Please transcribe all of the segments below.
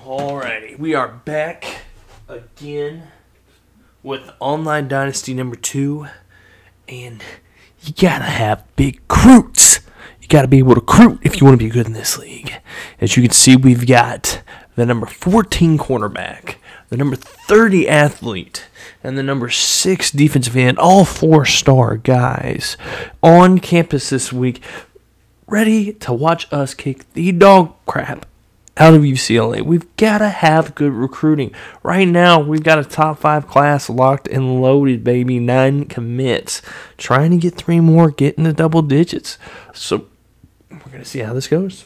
Alrighty, we are back again with Online Dynasty number 2, and you gotta have big recruits. You gotta be able to recruit if you want to be good in this league. As you can see, we've got the number 14 cornerback, the number 30 athlete, and the number 6 defensive end, all 4-star guys on campus this week, ready to watch us kick the dog crap out of UCLA. We've got to have good recruiting. Right now, we've got a top 5 class locked and loaded, baby. 9 commits. Trying to get 3 more, get into double digits. So, we're going to see how this goes.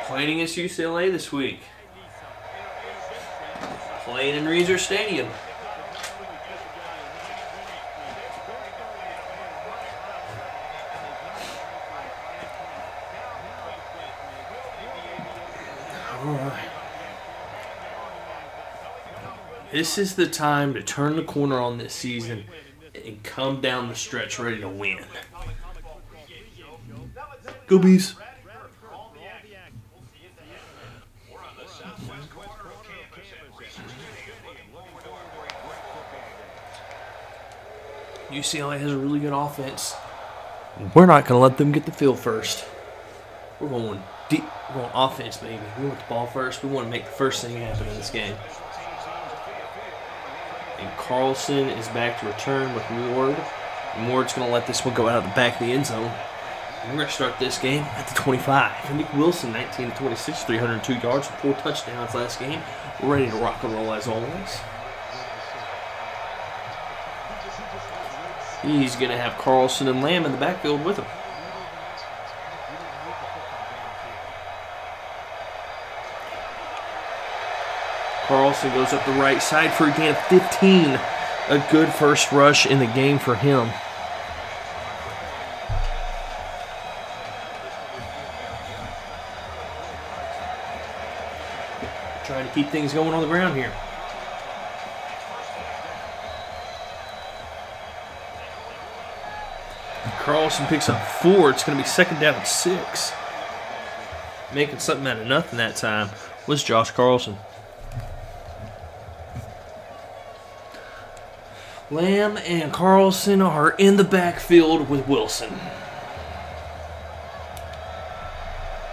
Playing against UCLA this week. Playing in Reser Stadium. This is the time to turn the corner on this season and come down the stretch ready to win. Go Bees! UCLA has a really good offense. We're not going to let them get the field first. We're going deep. We're going offense, baby. We want the ball first. We want to make the first thing happen in this game. And Carlson is back to return with Ward. And Ward's going to let this one go out of the back of the end zone. And we're going to start this game at the 25. And Nick Wilson, 19-26, 302 yards, 4 touchdowns last game. We're ready to rock and roll as always. He's going to have Carlson and Lamb in the backfield with him. Carlson goes up the right side for a gain of 15. A good first rush in the game for him. Trying to keep things going on the ground here. Carlson picks up 4. It's going to be second down and 6. Making something out of nothing that time was Josh Carlson. Lamb and Carlson are in the backfield with Wilson.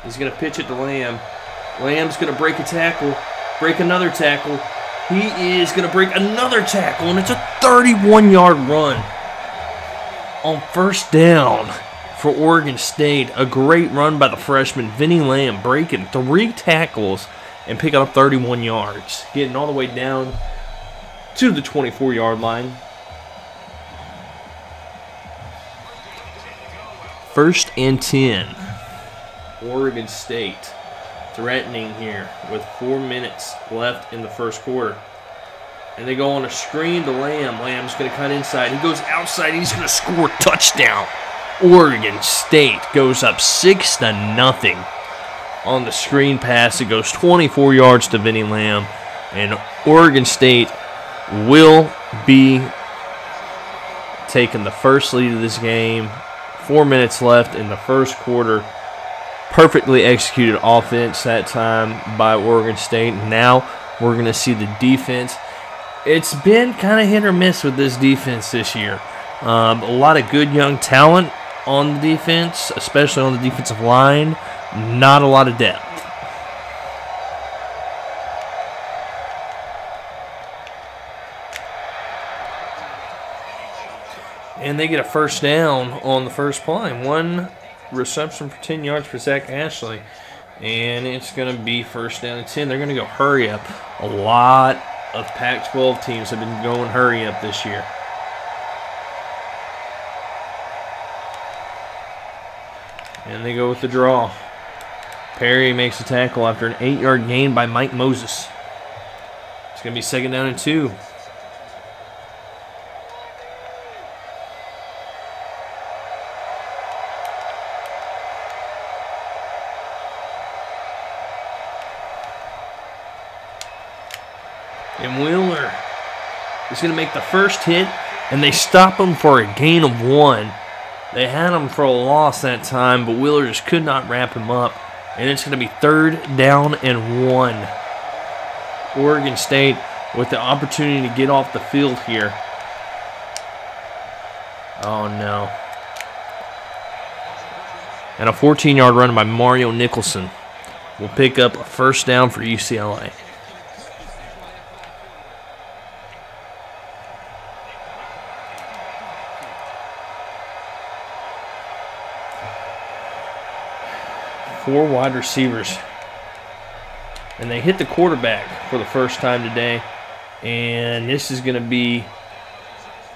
He's going to pitch it to Lamb. Lamb's going to break a tackle, break another tackle. He is going to break another tackle, and it's a 31-yard run on first down for Oregon State. A great run by the freshman, Vinny Lamb, breaking 3 tackles and picking up 31 yards, getting all the way down to the 24-yard line. First and 10. Oregon State threatening here with 4 minutes left in the first quarter. And they go on a screen to Lamb. Lamb's going to cut inside. He goes outside. He's going to score a touchdown. Oregon State goes up 6-0 on the screen pass. It goes 24 yards to Vinny Lamb. And Oregon State will be taking the first lead of this game. 4 minutes left in the first quarter. Perfectly executed offense that time by Oregon State. Now we're going to see the defense. It's been kind of hit or miss with this defense this year. A lot of good young talent on the defense, especially on the defensive line. Not a lot of depth. And they get a first down on the first play. 1 reception for 10 yards for Zach Ashley. And it's going to be first down and 10. They're going to go hurry up. A lot of Pac-12 teams have been going hurry up this year. And they go with the draw. Perry makes a tackle after an 8-yard gain by Mike Moses. It's going to be second down and 2. And Wheeler is going to make the first hit And they stop him for a gain of 1. They had him for a loss that time, but Wheeler just could not wrap him up. And it's going to be 3rd down and 1. Oregon State with the opportunity to get off the field here. Oh, no. And a 14-yard run by Mario Nicholson will pick up a 1st down for UCLA. Four wide receivers. And they hit the quarterback for the first time today. And this is going to be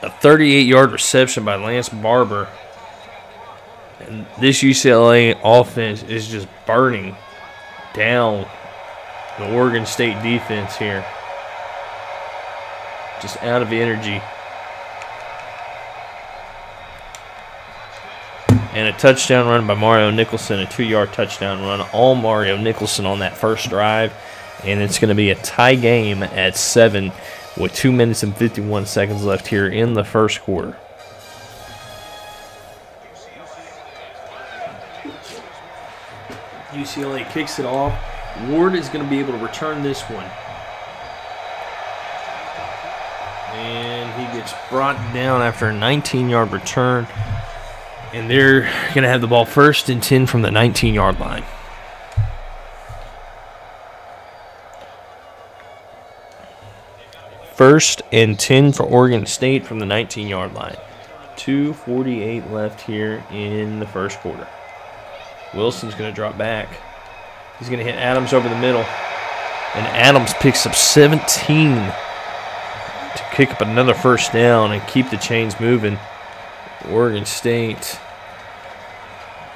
a 38-yard reception by Lance Barber. And this UCLA offense is just burning down the Oregon State defense here. Just out of energy. And a touchdown run by Mario Nicholson, a 2-yard touchdown run. All Mario Nicholson on that first drive. And it's going to be a tie game at 7 with 2 minutes and 51 seconds left here in the first quarter. UCLA kicks it off. Ward is going to be able to return this one. And he gets brought down after a 19-yard return. And they're going to have the ball 1st and 10 from the 19-yard line. First and 10 for Oregon State from the 19-yard line. 2:48 left here in the first quarter. Wilson's going to drop back. He's going to hit Adams over the middle. And Adams picks up 17 to kick up another 1st down and keep the chains moving. Oregon State.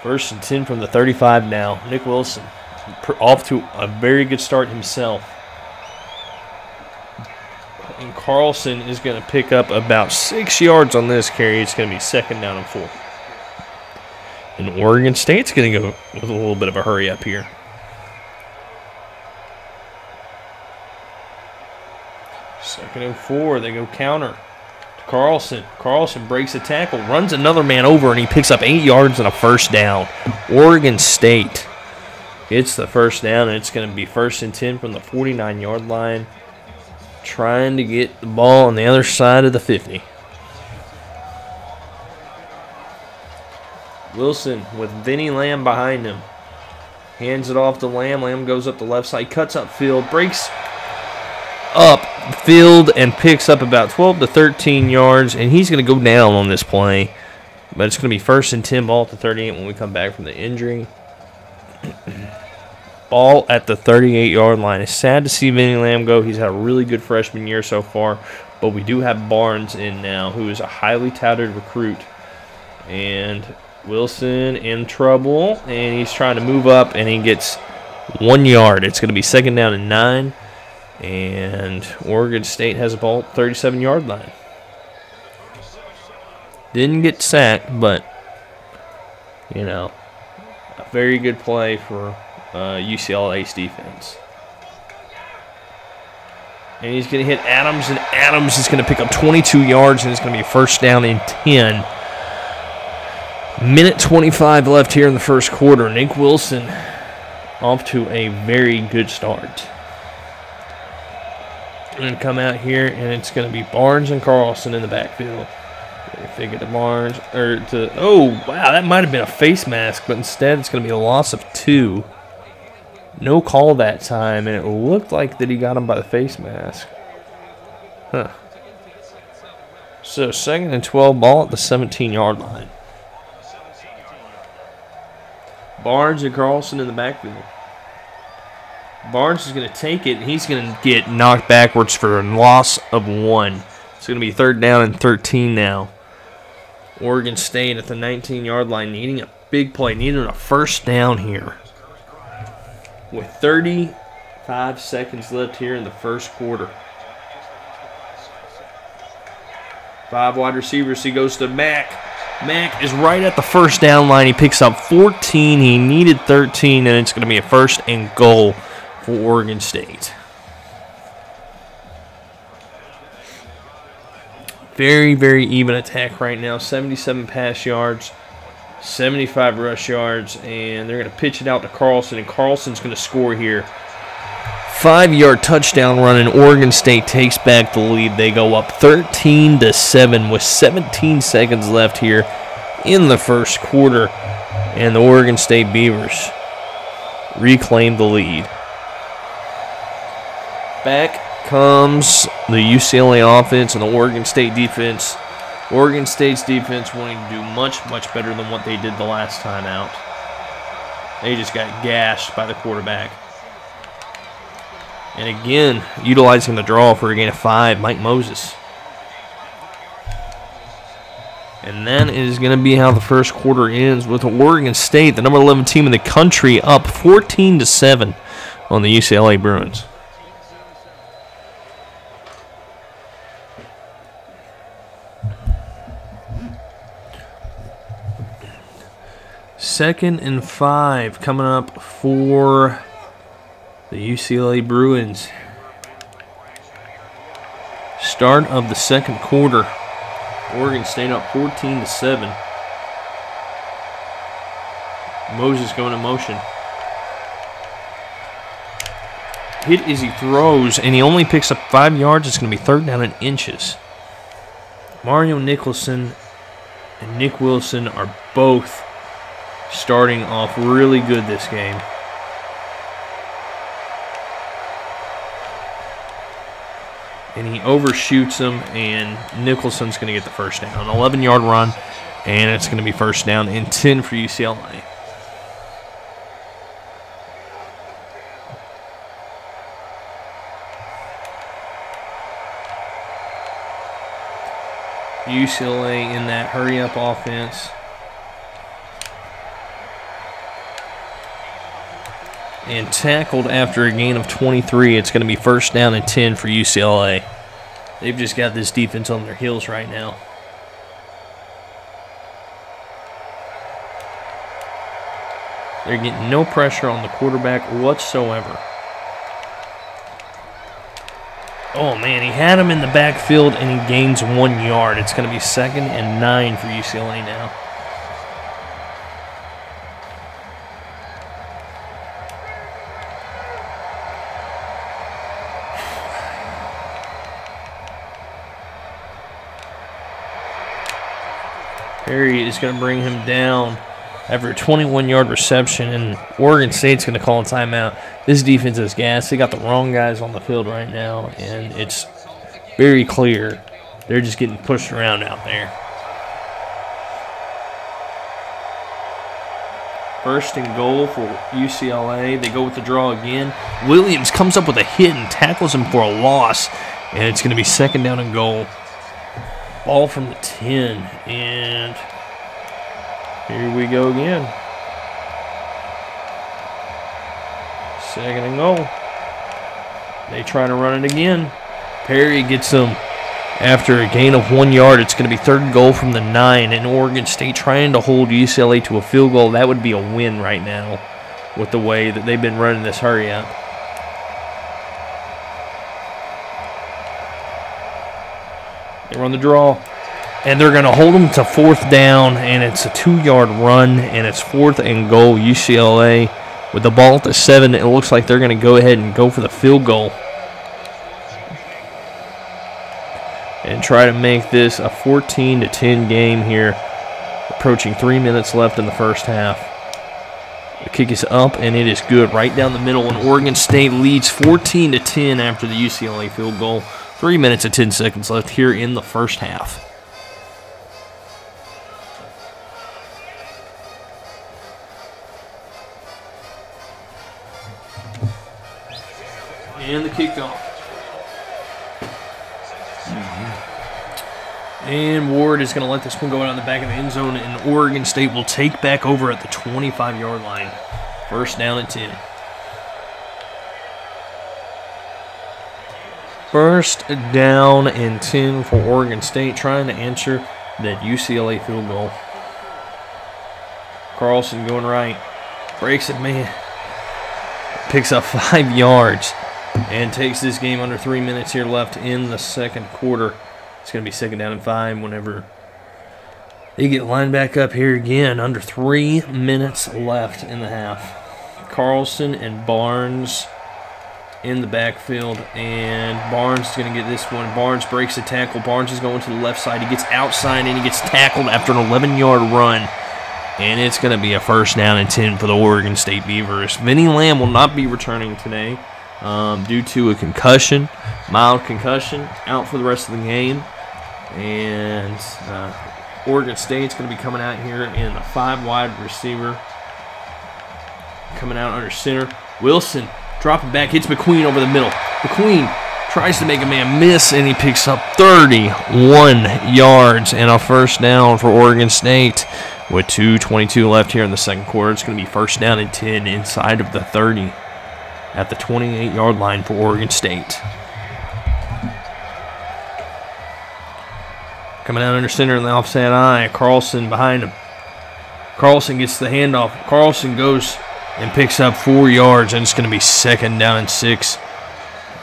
1st and 10 from the 35 now. Nick Wilson off to a very good start himself. And Carlson is going to pick up about 6 yards on this carry. It's going to be 2nd down and 4. And Oregon State's going to go with a little bit of a hurry up here. 2nd and 4. They go counter. Carlson. Carlson breaks a tackle, runs another man over, and he picks up 8 yards and a 1st down. Oregon State gets the 1st down, and it's going to be 1st and 10 from the 49-yard line, trying to get the ball on the other side of the 50. Wilson with Vinny Lamb behind him. Hands it off to Lamb. Lamb goes up the left side, cuts up field, breaks up field and picks up about 12 to 13 yards, and he's going to go down on this play. But it's going to be 1st and 10, ball at the 38 when we come back from the injury. Ball at the 38-yard line. It's sad to see Vinny Lamb go. He's had a really good freshman year so far, but we do have Barnes in now, who is a highly touted recruit. And Wilson in trouble, and he's trying to move up, and he gets 1 yard. It's going to be 2nd down and 9. And Oregon State has a ball at the 37-yard line. Didn't get sacked, but, you know, a very good play for UCLA's defense. And he's going to hit Adams, and Adams is going to pick up 22 yards, and it's going to be a 1st down and 10. Minute 25 left here in the first quarter. Nick Wilson off to a very good start. And come out here, and it's going to be Barnes and Carlson in the backfield. They figure to Barnes, or to, oh, wow, that might have been a face mask, but instead it's going to be a loss of 2. No call that time, and it looked like that he got him by the face mask. Huh. So 2nd and 12, ball at the 17-yard line. Barnes and Carlson in the backfield. Barnes is going to take it, and he's going to get knocked backwards for a loss of 1. It's going to be 3rd down and 13 now. Oregon State at the 19-yard line, needing a big play, needing a 1st down here. With 35 seconds left here in the first quarter. 5 wide receivers. He goes to Mack. Mack is right at the 1st down line. He picks up 14. He needed 13, and it's going to be a 1st and goal for Oregon State. Very, very even attack right now. 77 pass yards, 75 rush yards, and they're going to pitch it out to Carlson, and Carlson's going to score here. 5-yard touchdown run, and Oregon State takes back the lead. They go up 13-7 with 17 seconds left here in the first quarter, and the Oregon State Beavers reclaim the lead. Back comes the UCLA offense and the Oregon State defense. Oregon State's defense wanting to do much, much better than what they did the last time out. They just got gashed by the quarterback. And again, utilizing the draw for a gain of 5, Mike Moses. And that is going to be how the first quarter ends, with Oregon State, the number 11 team in the country, up 14-7 on the UCLA Bruins. Second and 5 coming up for the UCLA Bruins. Start of the second quarter. Oregon State up 14-7. Moses going in motion. Hit as he throws, and he only picks up 5 yards. It's going to be 3rd down and inches. Mario Nicholson and Nick Wilson are both starting off really good this game. And he overshoots him, and Nicholson's going to get the first down. 11-yard run, and it's going to be 1st down and 10 for UCLA. UCLA in that hurry-up offense. And tackled after a gain of 23. It's going to be 1st down and 10 for UCLA. They've just got this defense on their heels right now. They're getting no pressure on the quarterback whatsoever. Oh, man, he had him in the backfield, and he gains 1 yard. It's going to be 2nd and 9 for UCLA now. Perry is going to bring him down after a 21-yard reception, and Oregon State's going to call a timeout. This defense is gassed. They got the wrong guys on the field right now, and it's very clear they're just getting pushed around out there. 1st and goal for UCLA. They go with the draw again. Williams comes up with a hit and tackles him for a loss, and it's going to be 2nd down and goal. Ball from the 10, and here we go again. 2nd and goal. They try to run it again. Perry gets them after a gain of 1 yard. It's going to be 3rd and goal from the 9, and Oregon State trying to hold UCLA to a field goal. That would be a win right now with the way that they've been running this hurry-up. They run the draw, and they're going to hold them to 4th down, and it's a 2-yard run, and it's 4th and goal. UCLA with the ball at the 7. It looks like they're going to go ahead and go for the field goal and try to make this a 14-10 game here, approaching 3 minutes left in the first half. The kick is up, and it is good right down the middle, and Oregon State leads 14-10 after the UCLA field goal. 3 minutes and 10 seconds left here in the first half. And the kickoff. And Ward is going to let this one go out on the back of the end zone, and Oregon State will take back over at the 25-yard line. 1st down and 10. 1st down and 10 for Oregon State, trying to answer that UCLA field goal. Carlson going right. Breaks it, man. Picks up 5 yards and takes this game under 3 minutes here left in the second quarter. It's going to be 2nd down and 5 whenever they get lined back up here again. Under 3 minutes left in the half. Carlson and Barnes in the backfield, and Barnes is going to get this one. Barnes breaks the tackle. Barnes is going to the left side. He gets outside, and he gets tackled after an 11-yard run, and it's going to be a 1st down and 10 for the Oregon State Beavers. Vinny Lamb will not be returning today due to a concussion, mild concussion, out for the rest of the game, and Oregon State's going to be coming out here in the 5-wide receiver, coming out under center. Wilson dropping back, hits McQueen over the middle. McQueen tries to make a man miss, and he picks up 31 yards and a 1st down for Oregon State. With 2:22 left here in the 2nd quarter, it's going to be 1st down and 10 inside of the 30 at the 28-yard line for Oregon State. Coming out under center in the offside eye, Carlson behind him. Carlson gets the handoff. Carlson goes and picks up 4 yards, and it's going to be 2nd down and 6.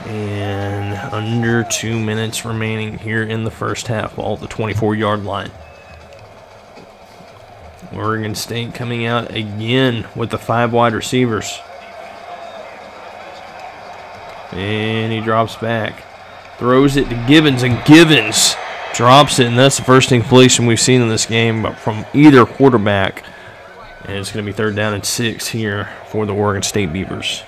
And under 2 minutes remaining here in the 1st half, ball at the 24-yard line. Oregon State coming out again with the 5 wide receivers. And he drops back. Throws it to Givens, and Givens drops it, and that's the first incompletion we've seen in this game from either quarterback. And it's going to be 3rd down and 6 here for the Oregon State Beavers.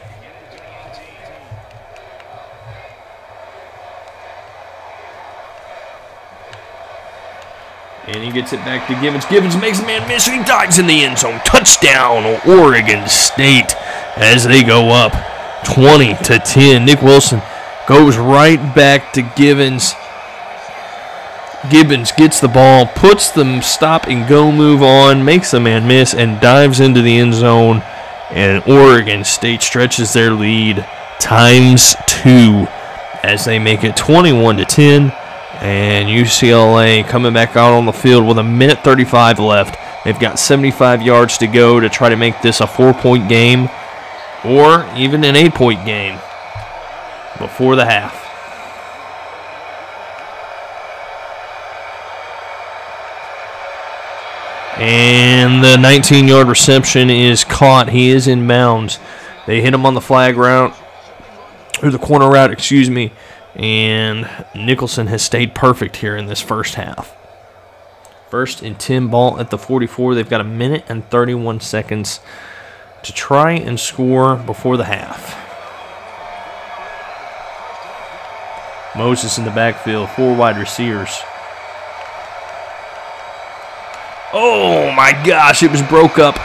And he gets it back to Givens. Givens makes a man miss, and he dives in the end zone. Touchdown, Oregon State, as they go up 20-10. Nick Wilson goes right back to Givens. Gibbons gets the ball, puts the stop-and-go move on, makes a man miss, and dives into the end zone. And Oregon State stretches their lead ×2 as they make it 21-10. And UCLA coming back out on the field with 1:35 left. They've got 75 yards to go to try to make this a 4-point game or even an 8-point game before the half. And the 19-yard reception is caught. He is in bounds. They hit him on the flag route, or the corner route, excuse me. And Nicholson has stayed perfect here in this 1st half. 1st and 10 ball at the 44. They've got 1:31 to try and score before the half. Moses in the backfield, 4 wide receivers. Oh my gosh, it was broke up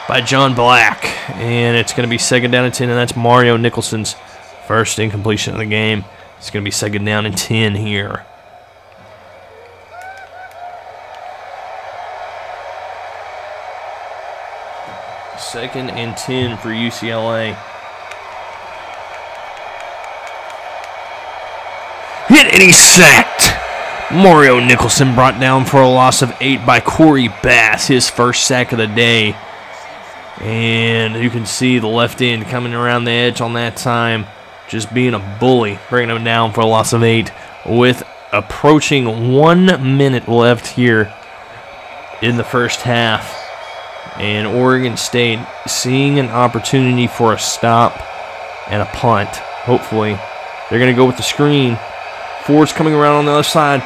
by John Black. And it's going to be 2nd down and 10, and that's Mario Nicholson's 1st incompletion of the game. It's going to be 2nd down and 10 here. Second and 10 for UCLA. Hit, and he's sacked. Mario Nicholson brought down for a loss of 8 by Corey Bass, his 1st sack of the day. And you can see the left end coming around the edge on that time, just being a bully, bringing him down for a loss of 8 with approaching 1 minute left here in the 1st half. And Oregon State seeing an opportunity for a stop and a punt. Hopefully, they're going to go with the screen. Ford's coming around on the other side.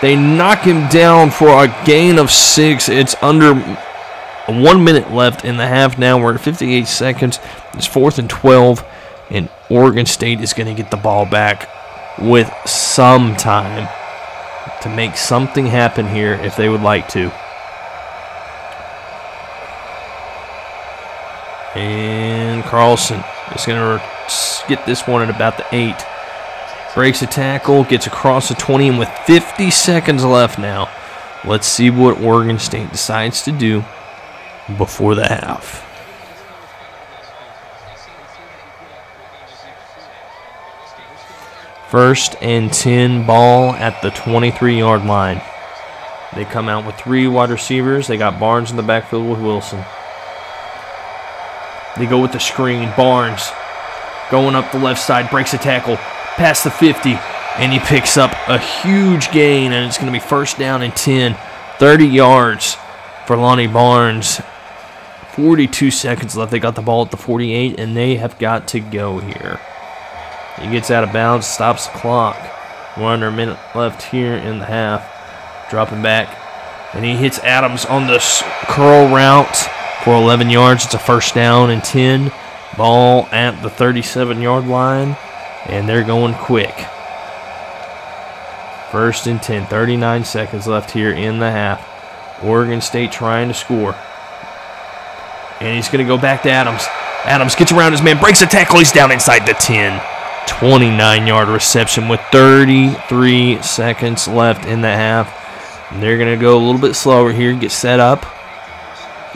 They knock him down for a gain of 6. It's under 1 minute left in the half now. We're at 58 seconds. It's 4th and 12. And Oregon State is going to get the ball back with some time to make something happen here if they would like to. And Carlson is going to get this one at about the 8. Breaks a tackle, gets across the 20, and with 50 seconds left now, let's see what Oregon State decides to do before the half. First and 10 ball at the 23-yard line. They come out with 3 wide receivers. They got Barnes in the backfield with Wilson. They go with the screen. Barnes going up the left side, breaks a tackle, past the 50, And he picks up a huge gain, and it's going to be first down and 10. 30 yards for Lonnie Barnes. 42 seconds left. They got the ball at the 48, and they have got to go here. He gets out of bounds, stops the clock. We're under a minute left here in the half. Dropping back, and he hits Adams on the curl route for 11 yards. It's a first down and 10. Ball at the 37-yard line, and they're going quick. First and 10, 39 seconds left here in the half. Oregon State trying to score. And he's going to go back to Adams. Adams gets around his man, breaks a tackle. He's down inside the 10. 29-yard reception with 33 seconds left in the half. And they're going to go a little bit slower here, get set up.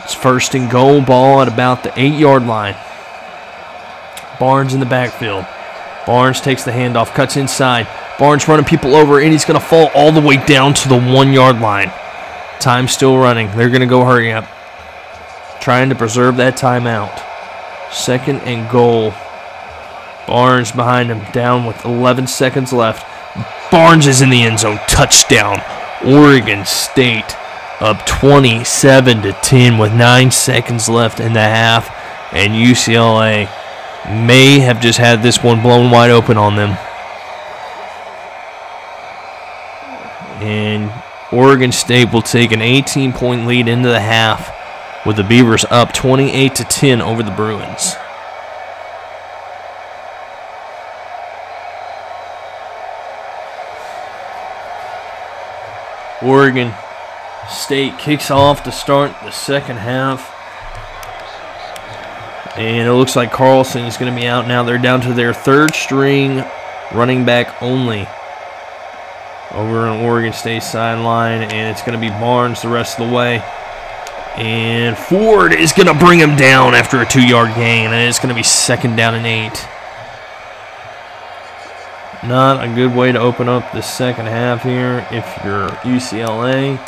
It's first and goal, ball at about the 8-yard line. Barnes in the backfield. Barnes takes the handoff, cuts inside. Barnes running people over, and he's going to fall all the way down to the 1-yard line. Time still running. They're going to go hurry up. Trying to preserve that timeout. Second and goal. Barnes behind him, down with 11 seconds left. Barnes is in the end zone. Touchdown. Oregon State up 27-10 with 9 seconds left in the half. And UCLA may have just had this one blown wide open on them. And Oregon State will take an 18-point lead into the half with the Beavers up 28-10 over the Bruins. Oregon State kicks off to start the second half. And it looks like Carlson is going to be out now. They're down to their third string running back only over on Oregon State sideline. And it's going to be Barnes the rest of the way. And Ford is going to bring him down after a 2-yard gain. And it's going to be second down and 8. Not a good way to open up the second half here if you're UCLA.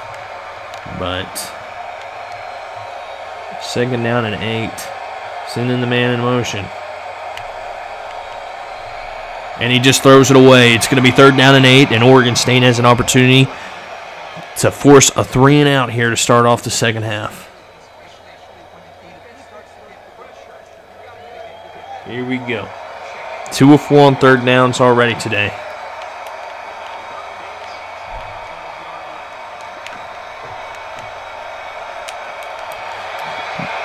But second down and 8. Sending the man in motion. And he just throws it away. It's going to be third down and 8, and Oregon State has an opportunity to force a 3-and-out here to start off the second half. Here we go. 2 of 4 on third downs already today.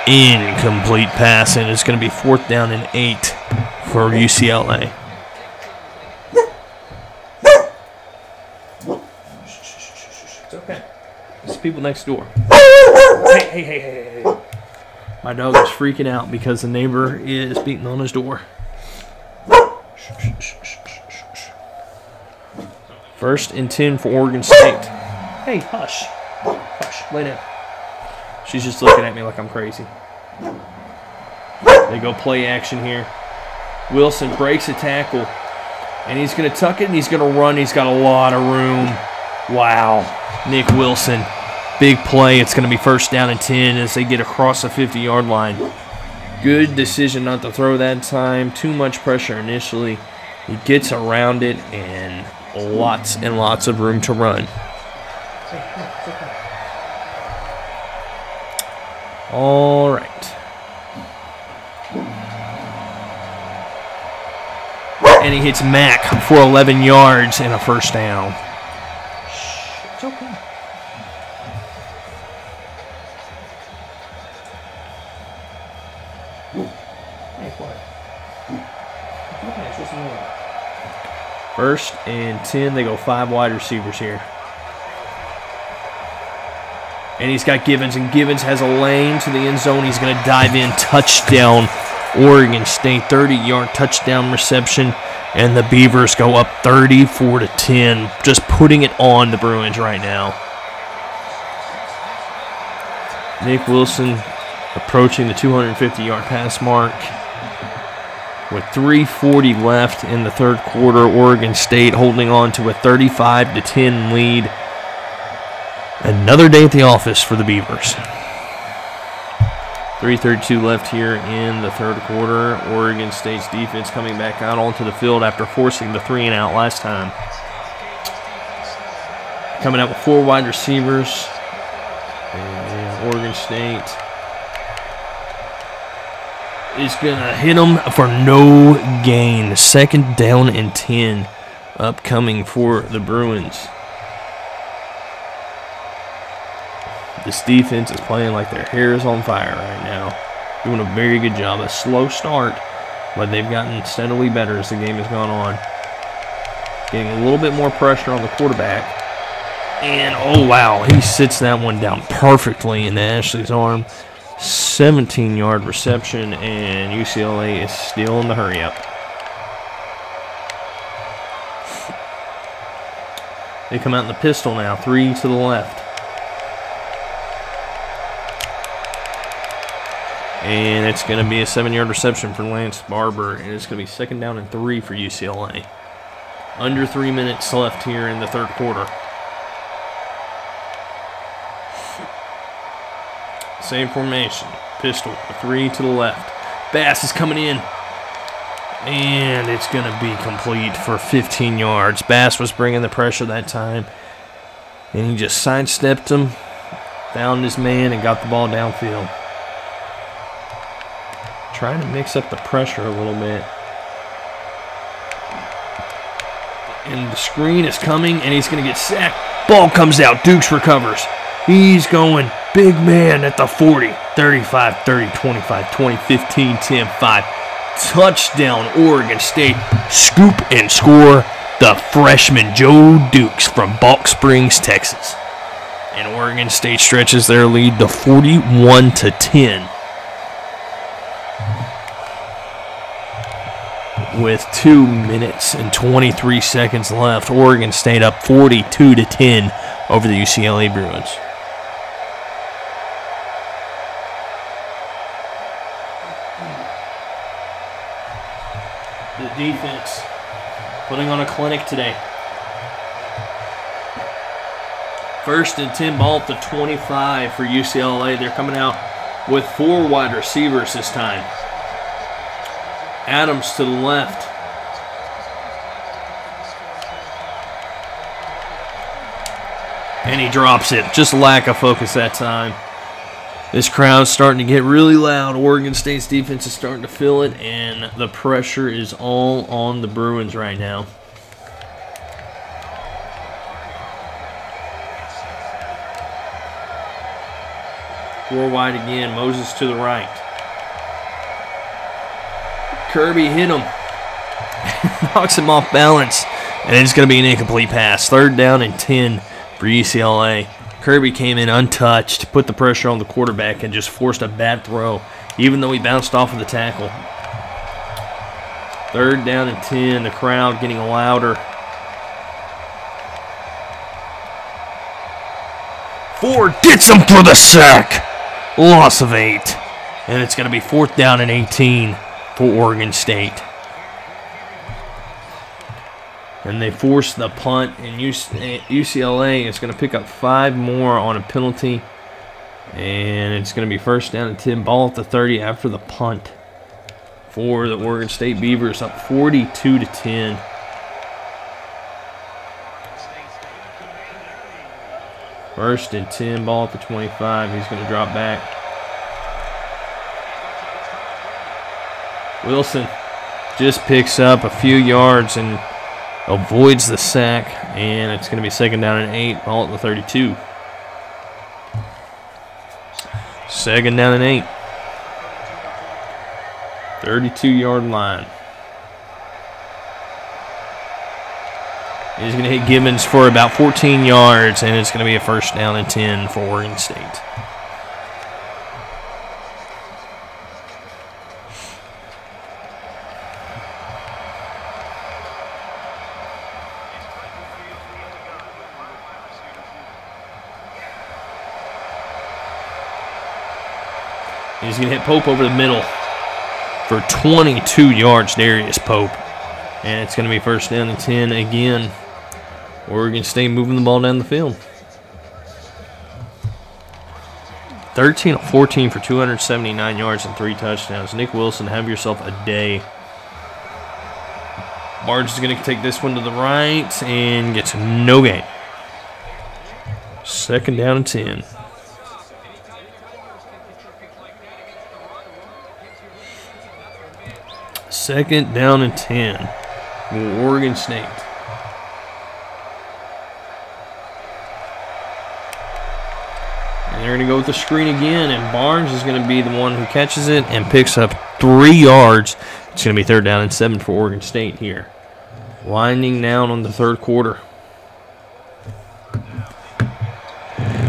Incomplete pass, and it's going to be fourth down and 8 for UCLA. It's okay. It's people next door. Hey. My dog is freaking out because the neighbor is beating on his door. First and 10 for Oregon State. Hey, hush. Hush, lay down. She's just looking at me like I'm crazy. They go play action here. Wilson breaks a tackle. And he's going to tuck it and he's going to run. He's got a lot of room. Wow. Nick Wilson. Big play. It's going to be first down and 10 as they get across the 50-yard line. Good decision not to throw that time. Too much pressure initially. He gets around it and lots and lots of room to run. All right. And he hits Mack for 11 yards and a first down. It's okay. Hey, what? Okay, it's just a little. First and 10. They go 5 wide receivers here. And he's got Givens, and Givens has a lane to the end zone. He's going to dive in. Touchdown, Oregon State. 30-yard touchdown reception. And the Beavers go up 34-10. Just putting it on the Bruins right now. Nick Wilson approaching the 250-yard pass mark. With 3:40 left in the third quarter, Oregon State holding on to a 35-10 lead. Another day at the office for the Beavers. 3:32 left here in the third quarter. Oregon State's defense coming back out onto the field after forcing the 3-and-out last time. coming out with 4 wide receivers. And Oregon State is going to hit them for no gain. 2nd down and 10 upcoming for the Bruins. This defense is playing like their hair is on fire right now. Doing a very good job. A slow start, but they've gotten steadily better as the game has gone on. Getting a little bit more pressure on the quarterback. And, oh, wow, he sits that one down perfectly into Ashley's arm. 17-yard reception, and UCLA is still in the hurry-up. They come out in the pistol now, 3 to the left. And it's going to be a 7-yard reception for Lance Barber, and it's going to be 2nd down and 3 for UCLA. Under 3 minutes left here in the 3rd quarter. Same formation. Pistol, 3 to the left. Bass is coming in. And it's going to be complete for 15 yards. Bass was bringing the pressure that time. And he just sidestepped him, found his man, and got the ball downfield. Trying to mix up the pressure a little bit. And the screen is coming, and he's going to get sacked. Ball comes out. Dukes recovers. He's going big man at the 40, 35, 30, 25, 20, 15, 10, 5. Touchdown, Oregon State. Scoop and score the freshman Joe Dukes from Balk Springs, Texas. And Oregon State stretches their lead to 41-10. With 2 minutes and 23 seconds left, Oregon State up 42-10 over the UCLA Bruins. The defense putting on a clinic today. 1st and 10 ball at the 25 for UCLA. They're coming out with 4 wide receivers this time. Adams to the left. And he drops it. Just lack of focus that time. This crowd's starting to get really loud. Oregon State's defense is starting to feel it, and the pressure is all on the Bruins right now. Four wide again. Moses to the right. Kirby hit him. Knocks him off balance. And it's going to be an incomplete pass. 3rd down and 10 for UCLA. Kirby came in untouched, put the pressure on the quarterback, and just forced a bad throw, even though he bounced off of the tackle. 3rd down and 10. The crowd getting louder. Ford gets him for the sack. Loss of 8. And it's going to be 4th down and 18 for Oregon State. And they force the punt, and UCLA is going to pick up 5 more on a penalty. And it's going to be 1st down and 10, ball at the 30 after the punt for the Oregon State Beavers, up 42-10. First and 10, ball at the 25. He's going to drop back. Wilson just picks up a few yards and avoids the sack, and it's going to be 2nd down and 8, ball at the 32. 2nd down and 8. 32-yard line. He's going to hit Gibbons for about 14 yards, and it's going to be a 1st down and 10 for Oregon State. He's going to hit Pope over the middle for 22 yards, Darius Pope. And it's going to be 1st down and 10 again. Oregon State moving the ball down the field. 13 of 14 for 279 yards and 3 touchdowns. Nick Wilson, have yourself a day. Barge is going to take this one to the right and gets no gain. Second down and 10. Second down and 10 for Oregon State. And they're going to go with the screen again, and Barnes is going to be the one who catches it and picks up 3 yards. It's going to be third down and 7 for Oregon State here. Winding down on the third quarter.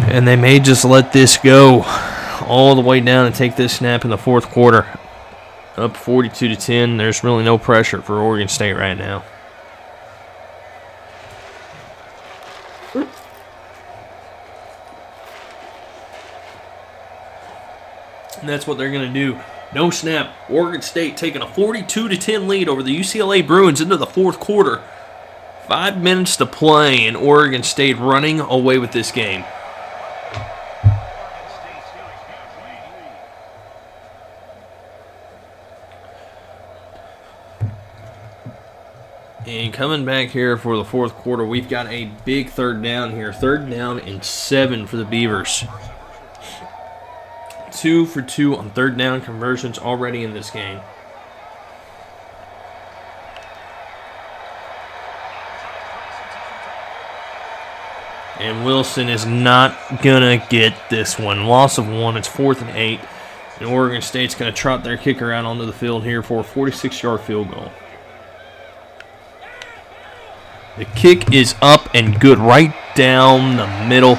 And they may just let this go all the way down and take this snap in the fourth quarter. Up 42-10. There's really no pressure for Oregon State right now. And that's what they're going to do. No snap. Oregon State taking a 42-10 lead over the UCLA Bruins into the fourth quarter. 5 minutes to play, and Oregon State running away with this game. And coming back here for the fourth quarter, we've got a big third down here. Third down and 7 for the Beavers. 2 for 2 on third down conversions already in this game. And Wilson is not going to get this one. Loss of 1. It's 4th and 8. And Oregon State's going to trot their kicker out onto the field here for a 46-yard field goal. The kick is up and good right down the middle.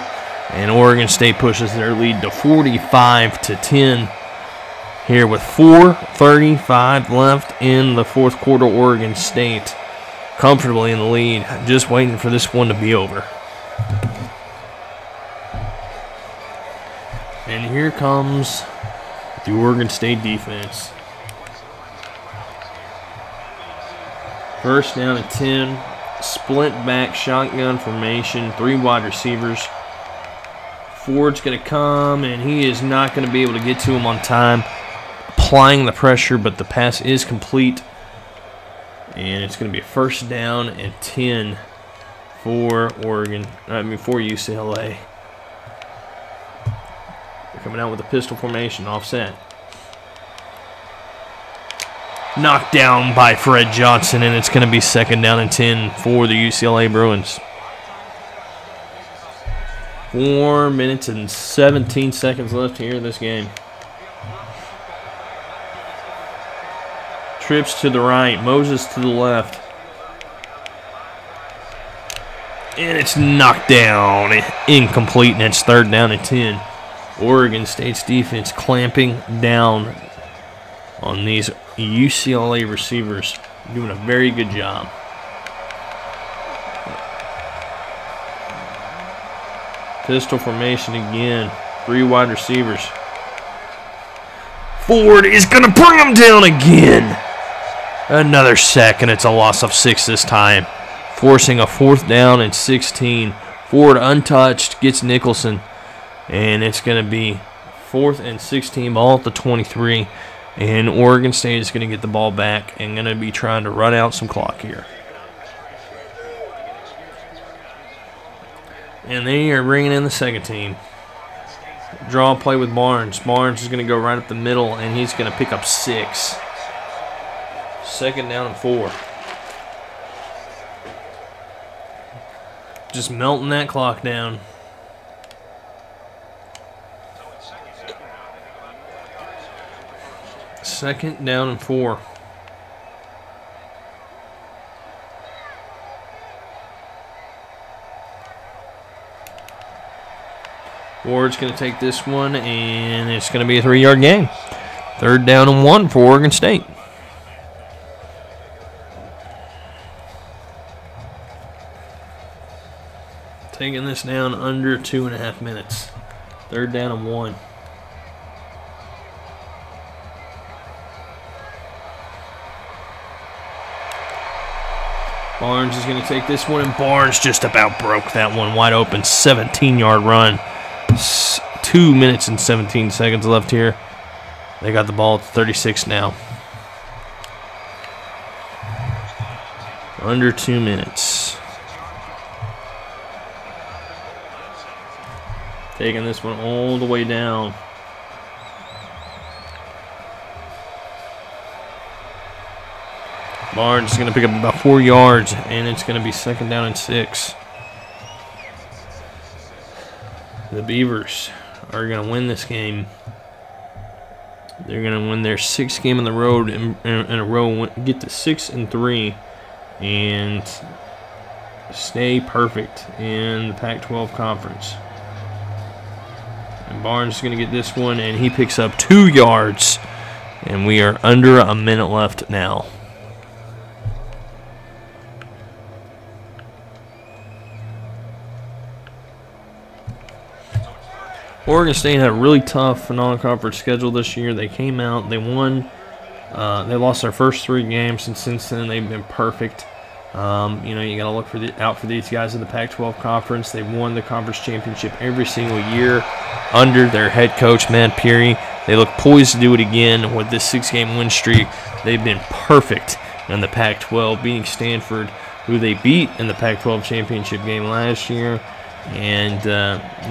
And Oregon State pushes their lead to 45-10 here with 4:35 left in the fourth quarter. Oregon State comfortably in the lead, just waiting for this one to be over. And here comes the Oregon State defense. First down and 10, split back shotgun formation, 3 wide receivers. Ford's going to come, and he is not going to be able to get to him on time. Applying the pressure, but the pass is complete. And it's going to be a first down and 10 for for UCLA. They're coming out with a pistol formation, offset. Knocked down by Fred Johnson, and it's going to be second down and 10 for the UCLA Bruins. 4 minutes and 17 seconds left here in this game. Trips to the right, Moses to the left. And it's knocked down, incomplete, and it's third down and 10. Oregon State's defense clamping down on these UCLA receivers, doing a very good job. Pistol formation again. 3 wide receivers. Ford is going to bring him down again. Another sack, and it's a loss of 6 this time. Forcing a 4th down and 16. Ford untouched, gets Nicholson. And it's going to be 4th and 16, ball at the 23. And Oregon State is going to get the ball back and going to be trying to run out some clock here. And they are bringing in the second team. Draw play with Barnes. Barnes is going to go right up the middle, and he's going to pick up 6. Second down and 4. Just melting that clock down. Second down and 4. Ward's going to take this one, and it's going to be a 3-yard gain. Third down and 1 for Oregon State. Taking this down under 2.5 minutes. Third down and 1. Barnes is going to take this one, and Barnes just about broke that one wide open. 17-yard run. 2 minutes and 17 seconds left here. They got the ball at 36 now. Under 2 minutes. taking this one all the way down. Barnes is going to pick up about 4 yards, and it's going to be 2nd down and 6. The Beavers are going to win this game. They're going to win their 6th game on the road in a row, get to 6-3, and stay perfect in the Pac-12 conference. And Barnes is going to get this one, and he picks up 2 yards, and we are under a minute left now. Oregon State had a really tough non-conference schedule this year. They came out, they won, they lost their first 3 games, and since then they've been perfect. You know, you got to look out for these guys in the Pac-12 conference. They've won the conference championship every single year under their head coach, Matt Peary. They look poised to do it again with this 6-game win streak. They've been perfect in the Pac-12, beating Stanford, who they beat in the Pac-12 championship game last year. And,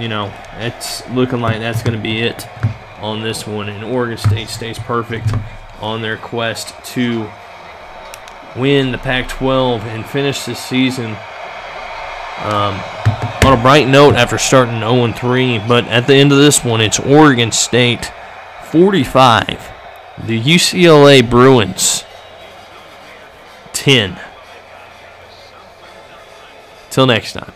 you know, it's looking like that's going to be it on this one. And Oregon State stays perfect on their quest to win the Pac-12 and finish this season on a bright note after starting 0-3. But at the end of this one, it's Oregon State 45, the UCLA Bruins 10. Till next time.